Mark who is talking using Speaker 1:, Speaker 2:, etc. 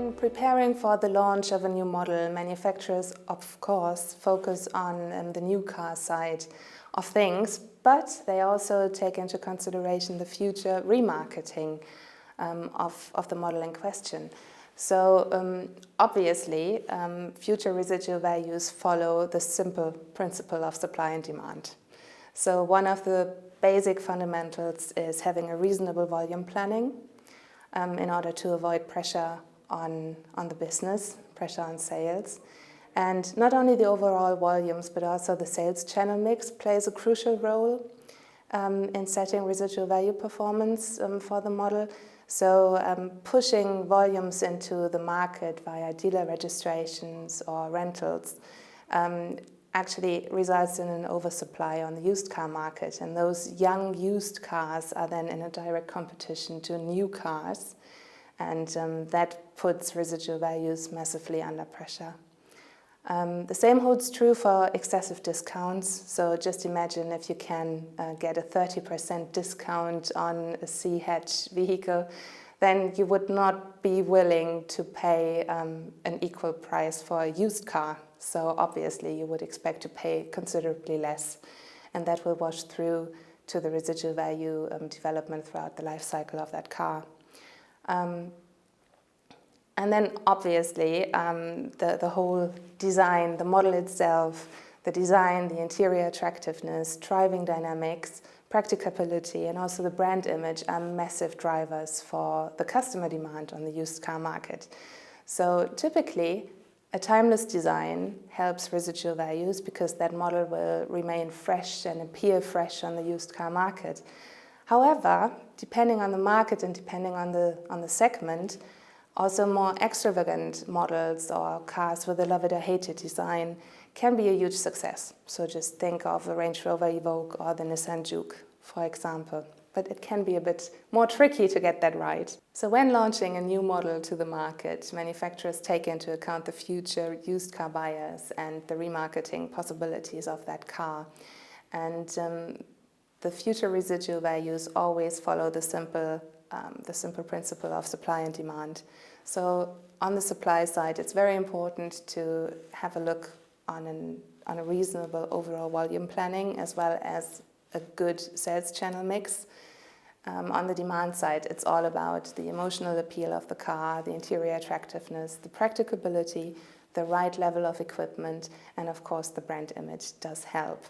Speaker 1: When preparing for the launch of a new model, manufacturers, of course, focus on the new car side of things, but they also take into consideration the future remarketing of the model in question. So obviously, future residual values follow the simple principle of supply and demand. So one of the basic fundamentals is having a reasonable volume planning in order to avoid pressure on the business, pressure on sales. And not only the overall volumes, but also the sales channel mix plays a crucial role in setting residual value performance for the model. So pushing volumes into the market via dealer registrations or rentals actually results in an oversupply on the used car market. And those young used cars are then in a direct competition to new cars. And that puts residual values massively under pressure. The same holds true for excessive discounts. So just imagine if you can get a 30% discount on a C-hatch vehicle, then you would not be willing to pay an equal price for a used car. So obviously you would expect to pay considerably less, and that will wash through to the residual value development throughout the life cycle of that car. And then obviously the whole design, the model itself, the design, the interior attractiveness, driving dynamics, practicability, and also the brand image are massive drivers for the customer demand on the used car market. So typically, a timeless design helps residual values because that model will remain fresh and appear fresh on the used car market. However, depending on the market and depending on the segment, also more extravagant models or cars with a love it or hate it design can be a huge success. So just think of the Range Rover Evoque or the Nissan Juke, for example. But it can be a bit more tricky to get that right. So when launching a new model to the market, manufacturers take into account the future used car buyers and the remarketing possibilities of that car. And the future residual values always follow the simple principle of supply and demand. So on the supply side, it's very important to have a look on a reasonable overall volume planning as well as a good sales channel mix. On the demand side, it's all about the emotional appeal of the car, the interior attractiveness, the practicability, the right level of equipment, and of course the brand image does help.